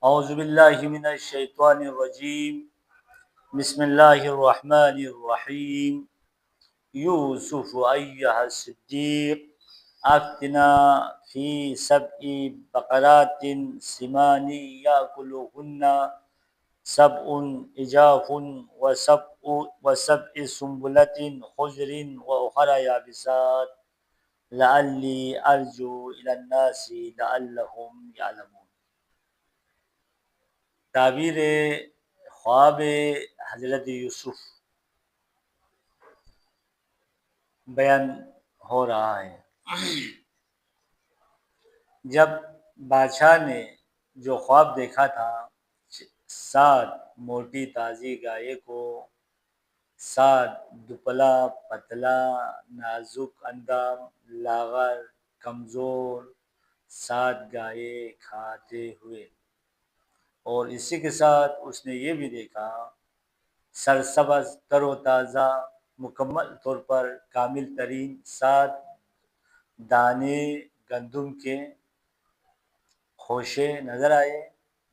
اعوذ باللہ من الشیطان الرجیم بسم اللہ الرحمن الرحیم یوسف ایھا الصدیق افتنا فی سبع بقرات سمان یاکلہن سبع عجاف وسبع سنبلات خضر واخر یابسات لعلی ارجو الی الناس لعلہم یعلمون۔ تعبیر خواب حضرت یوسف بیان ہو رہا ہے۔ جب بادشاہ نے جو خواب دیکھا تھا 7 موٹی تازی گائے کو، 7 دبلا پتلا نازک اندام لاغر کمزور 7 گائے کھاتے ہوئے، اور اسی کے ساتھ اس نے یہ بھی دیکھا سرسبز تر و تازہ مکمل طور پر کامل ترین 7 دانے گندم کے خوشے نظر آئے۔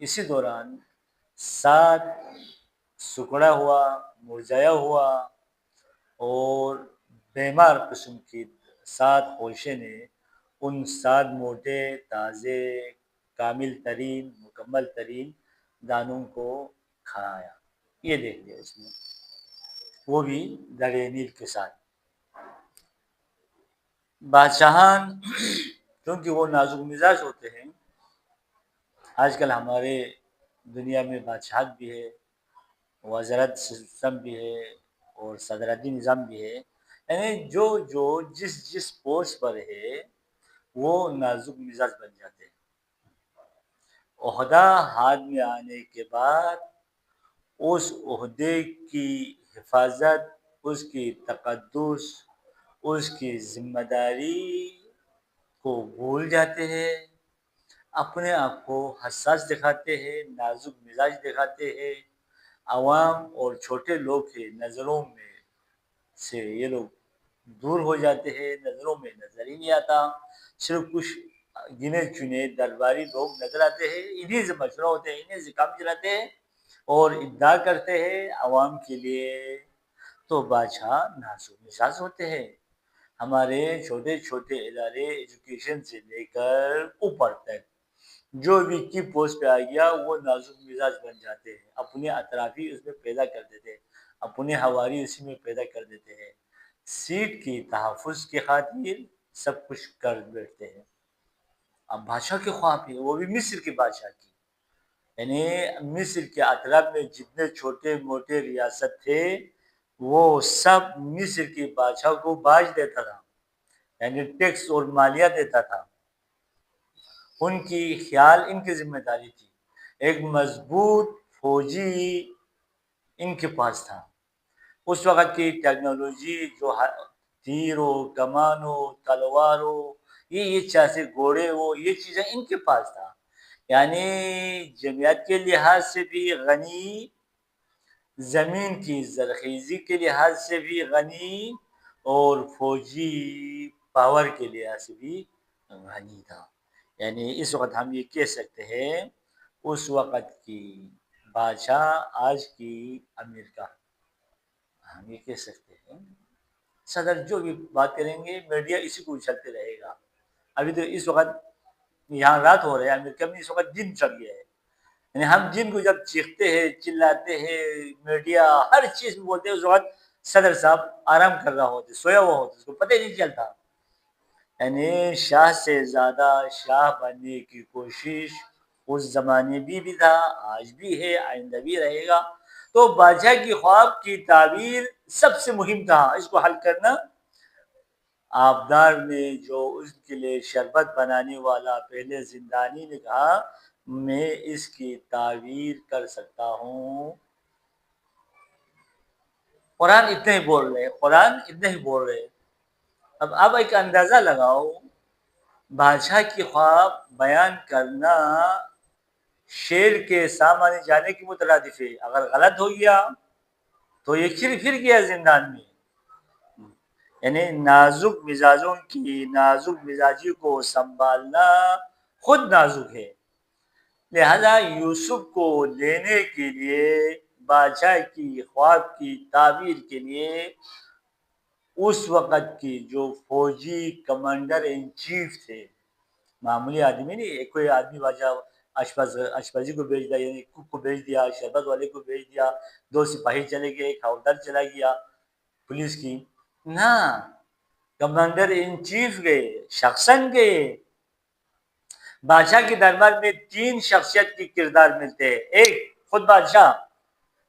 اسی دوران 7 سکڑا ہوا مرجھایا ہوا اور بیمار قسم کی 7 خوشے نے ان 7 موٹے تازے کامل ترین مکمل ترین دانوں کو کھایا۔ یہ دیکھ لیا اس نے، وہ بھی دریا نیل کے ساتھ۔ بادشاہان کیونکہ وہ نازک مزاج ہوتے ہیں، آج کل ہمارے دنیا میں بادشاہت بھی ہے، وزارت سسٹم بھی ہے اور صدراتی نظام بھی ہے، یعنی جو جس پوسٹ پر ہے وہ نازک مزاج بن جاتے ہیں۔ عہدہ ہاتھ میں آنے کے بعد اس عہدے کی حفاظت، اس کی تقدس، اس کی ذمہ داری کو بھول جاتے ہیں، اپنے آپ کو حساس دکھاتے ہیں، نازک مزاج دکھاتے ہیں۔ عوام اور چھوٹے لوگ کے نظروں میں سے یہ لوگ دور ہو جاتے ہیں، نظروں میں نظر ہی نہیں آتا، صرف کچھ گنے چنے درباری لوگ نظر آتے ہیں، انہی سے مشورہ ہوتے ہیں، انہی سے کام چلاتے ہیں اور ادعا کرتے ہیں عوام کے لیے۔ تو بادشاہ نازک مزاج ہوتے ہیں۔ ہمارے چھوٹے چھوٹے ادارے ایجوکیشن سے لے کر اوپر تک جو بھی کی پوسٹ پہ آ گیا وہ نازک مزاج بن جاتے ہیں، اپنے اطرافی اس میں پیدا کر دیتے ہیں، اپنے ہواری اسی میں پیدا کر دیتے ہیں، سیٹ کی تحفظ کی خاطر سب کچھ کر بیٹھتے ہیں۔ اب بادشاہ کے خواب ہے، وہ بھی مصر کے بادشاہ کی، یعنی مصر کے اطراف میں جتنے چھوٹے موٹے ریاست تھے وہ سب مصر کے بادشاہ کو باج دیتا تھا، یعنی ٹیکس اور مالیہ دیتا تھا۔ ان کی خیال ان کی ذمہ داری تھی، ایک مضبوط فوجی ان کے پاس تھا۔ اس وقت کی ٹیکنالوجی جو تیروں کمانوں تلواروں یہ چاہتے گھوڑے وہ یہ چیزیں ان کے پاس تھا، یعنی جمعیت کے لحاظ سے بھی غنی، زمین کی زرخیزی کے لحاظ سے بھی غنی اور فوجی پاور کے لحاظ سے بھی غنی تھا۔ یعنی اس وقت ہم یہ کہہ سکتے ہیں اس وقت کی بادشاہ آج کی امریکہ، ہم یہ کہہ سکتے ہیں۔ صدر جو بھی بات کریں گے میڈیا اسی کو اچھلتے رہے گا۔ ابھی تو اس وقت یہاں رات ہو رہا ہے، امریکہ میں اس وقت دن چل گیا ہے، یعنی ہم جن کو جب چیختے ہیں چلاتے ہیں میڈیا ہر چیز میں بولتے ہیں، اس وقت صدر صاحب آرام کر رہا ہوتے، سویا ہوا ہوتا، اس کو پتہ ہی نہیں چلتا۔ یعنی شاہ سے زیادہ شاہ بننے کی کوشش اس زمانے بھی تھا، آج بھی ہے، آئندہ بھی رہے گا۔ تو بادشاہ کی خواب کی تعبیر سب سے مہم تھا، اس کو حل کرنا۔ آبدار میں جو اس کے لیے شربت بنانے والا پہلے زندانی نے کہا میں اس کی تعبیر کر سکتا ہوں۔ قرآن اتنے ہی بول رہے، قرآن اتنے ہی بول رہے۔ اب ایک اندازہ لگاؤ، بادشاہ کی خواب بیان کرنا شیر کے سامنے جانے کی مترادف ہے۔ اگر غلط ہو گیا تو یہ پھر گیا زندان میں۔ یعنی نازک مزاجوں کی نازک مزاجی کو سنبھالنا خود نازک ہے، لہذا یوسف کو لینے کے لیے بادشاہ کی خواب کی تعبیر کے لیے اس وقت کی جو فوجی کمانڈر ان چیف تھے، معمولی آدمی نہیں، ایک کوئی آدمی بادشاہ اشپزی کو بھیج دیا، یعنی کک کو بھیج دیا، شربت والے کو بھیج دیا، 2 سپاہی چلے گئے، ایک ہولدار چلا گیا پولیس کی، نہ، کمانڈر ان چیف گئے، شخصاً گئے۔ بادشاہ کے دربار میں 3 شخصیت کی کردار ملتے ہیں، ایک خود بادشاہ،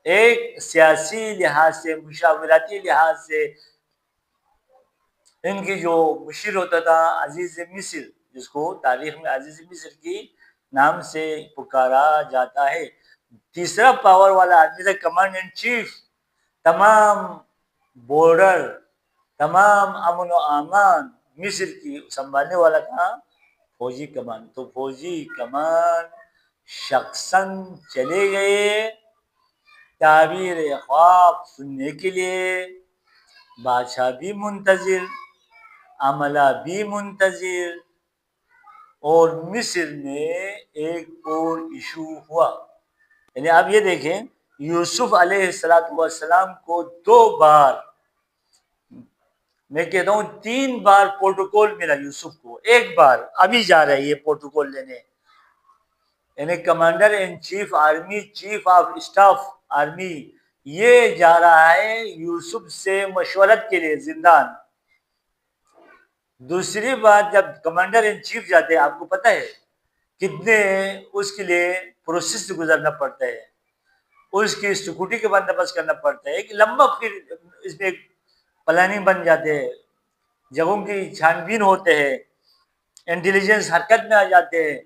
ایک سیاسی لحاظ سے، مشاورتی لحاظ سے ان کی جو مشیر ہوتا تھا عزیز مصر، جس کو تاریخ میں عزیز مصر کی نام سے پکارا جاتا ہے۔ تیسرا پاور والا آدمی تھا کمانڈ ان چیف، تمام بارڈر، تمام امن و امان مصر کی سنبھالنے والا تھا فوجی کمان۔ تو فوجی کمان شخصاً چلے گئے تعبیر خواب سننے کے لیے، بادشاہ بھی منتظر، عملہ بھی منتظر، اور مصر میں ایک اور ایشو ہوا۔ یعنی آپ یہ دیکھیں، یوسف علیہ السلام کو 2 بار، میں کہتا ہوں 3 بار پروٹوکول ملا یوسف کو، ایک بار ابھی جا رہے یہ پروٹوکول لینے، یعنی commander in chief army, chief of staff army, یہ جا رہا ہے یوسف سے مشورت کے لیے زندان۔ دوسری بات، جب کمانڈر ان چیف جاتے ہیں، آپ کو پتہ ہے کتنے اس کے لیے پروسیس سے گزرنا پڑتا ہے، اس کی سیکورٹی کے بندوبست کرنا پڑتا ہے، ایک لمبا پھر اس میں ایک پلاننگ بن جاتے ہیں، جگہوں کی چھان بین ہوتے ہیں، انٹیلیجنس حرکت میں آ جاتے ہیں،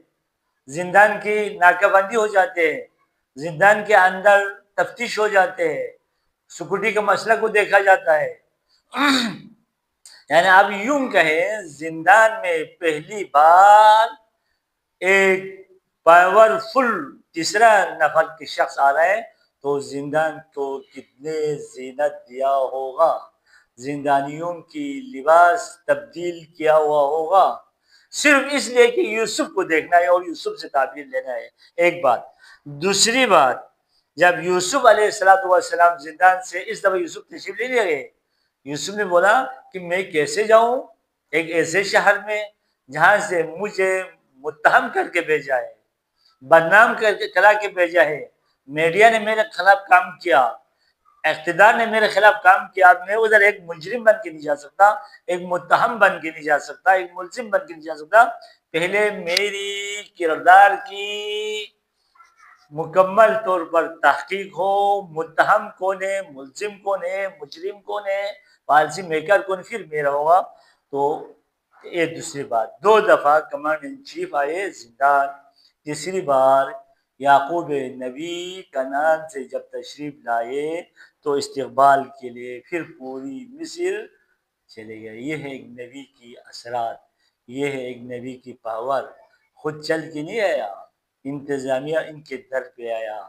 زندان کی ناکہ بندی ہو جاتے ہیں، زندان کے اندر تفتیش ہو جاتے ہیں، سیکورٹی کے مسئلہ کو دیکھا جاتا ہے۔ یعنی آپ یوں کہیں زندان میں پہلی بار ایک پاورفل تیسرا نفر کے شخص آ رہا ہے، تو زندان کو کتنے زینت دیا ہوگا، زندانیوں کی لباس تبدیل کیا ہوا ہوگا، صرف اس لیے کہ یوسف کو دیکھنا ہے اور یوسف سے تعبیر لینا ہے، ایک بات۔ دوسری بات، جب یوسف علیہ السلام زندان سے اس دفعہ یوسف تشریف لے لیے گئے، یوسف نے بولا کہ میں کیسے جاؤں ایک ایسے شہر میں جہاں سے مجھے متہم کر کے بھیجا ہے، بدنام کرا کے بھیجا ہے، میڈیا نے میرے خلاف کام کیا، اقتدار نے میرے خلاف کام کیا، میں ادھر ایک مجرم بن کے نہیں جا سکتا، ایک متہم بن کے نہیں جا سکتا، ایک ملزم بن کے نہیں جا سکتا، پہلے میری کردار کی مکمل طور پر تحقیق ہو، متہم کون ہے، ملزم کون ہے، مجرم کون ہے، پالیسی میکر کون، پھر میرا ہوگا۔ تو یہ دوسری بات، 2 دفعہ کمانڈ ان چیف آئے زندان، تیسری بار یعقوب نبی کنعان سے جب تشریف لائے تو استقبال کے لیے پھر پوری مصر چلے گئے۔ یہ ہے ایک نبی کی اثرات، یہ ہے ایک نبی کی پاور، خود چل کے نہیں آیا، انتظامیہ ان کے در پہ آیا۔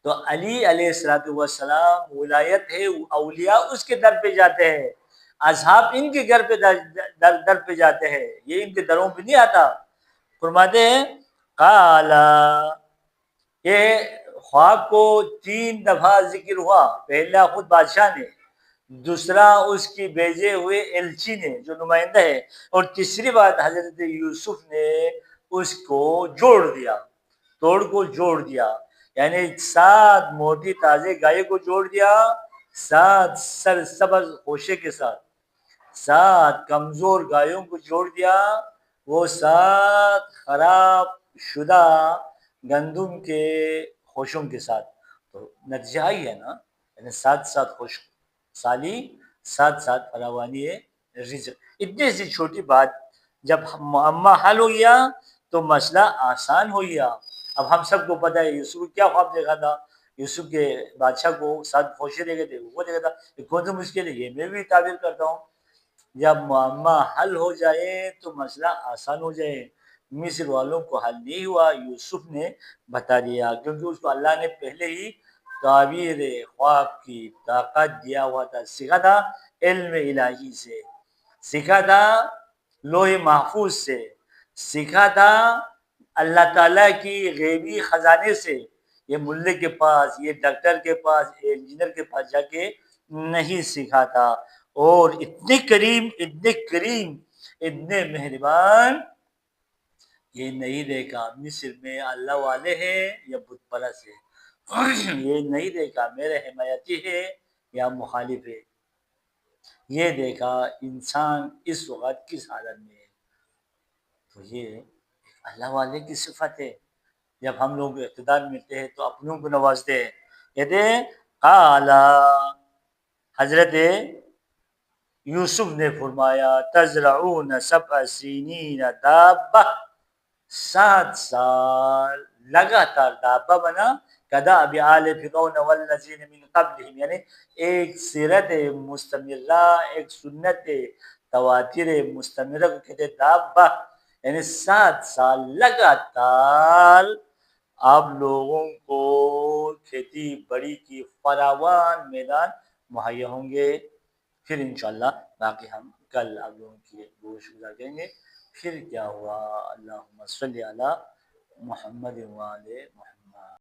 تو علی علیہ السلام ولایت ہے، اولیاء اس کے در پہ جاتے ہیں، اصحاب ان کے گھر پہ در پہ جاتے ہیں، یہ ان کے دروں پہ نہیں آتا۔ فرماتے ہیں قالا، یہ خواب کو 3 دفعہ ذکر ہوا، پہلا خود بادشاہ نے، دوسرا اس کی بھیجے ہوئے ایلچی نے جو نمائندہ ہے، اور تیسری بات حضرت یوسف نے اس کو جوڑ دیا، توڑ کو جوڑ دیا، یعنی 7 موٹی تازے گائے کو جوڑ دیا، 7 سرسبز خوشے کے ساتھ، 7 کمزور گایوں کو جوڑ دیا، وہ 7 خراب شدہ گندم کے خوشوں کے ساتھ۔ تو نتیجہ ہی ہے نا، یعنی 7 خوش سالی، 7 فراوانی رزق۔ اتنی سی چھوٹی بات جب معمہ حل ہو گیا تو مسئلہ آسان ہو گیا۔ اب ہم سب کو پتہ ہے یوسف کو کیا خواب دیکھا تھا، یوسف کے بادشاہ کو 7 خوشے دیکھے تھے، وہ دیکھا تھا، یہ کون سا مشکل ہے، یہ میں بھی تعبیر کرتا ہوں۔ جب معمہ حل ہو جائے تو مسئلہ آسان ہو جائے۔ مصر والوں کو حل نہیں ہوا، یوسف نے بتا دیا، کیونکہ اس کو اللہ نے پہلے ہی تعبیر خواب کی طاقت دیا ہوا تھا، سیکھا تھا علم الہی سے، سیکھا تھا لوح محفوظ سے، سیکھا تھا اللہ تعالیٰ کی غیبی خزانے سے یہ ملے کے پاس، یہ ڈاکٹر کے پاس، یہ انجینئر کے پاس جا کے نہیں سیکھا تھا۔ اور اتنے کریم، اتنے کریم، اتنے مہربان، یہ نہیں دیکھا مصر میں اللہ والے ہیں یا بت پرست ہے، یہ نہیں دیکھا میرے حمایتی ہے یا مخالف ہے، یہ دیکھا انسان اس وقت کس حالت میں ہے۔ تو یہ اللہ والے کی صفت ہے۔ جب ہم لوگ اقتدار ملتے ہیں تو اپنوں کو نوازتے ہیں، کہتے ہیں قالا، حضرت یوسف نے فرمایا تزرعون سبع سنین دابہ، 7 سال لگاتار، دابہ بنا کدأب آل فرعون والذین من قبلہم، یعنی ایک سیرت مستمرہ، ایک سنت تواتر مستمرہ کو کہتے دابہ، یعنی 7 سال لگاتار آپ لوگوں کو کھیتی بڑی کی فراوان میدان مہیا ہوں گے۔ پھر انشاءاللہ باقی ہم کل آپ لوگوں کی گوشت گزار کریں گے۔ پھر کیا ہوا؟ اللہم صلی علی محمد وعلی محمد۔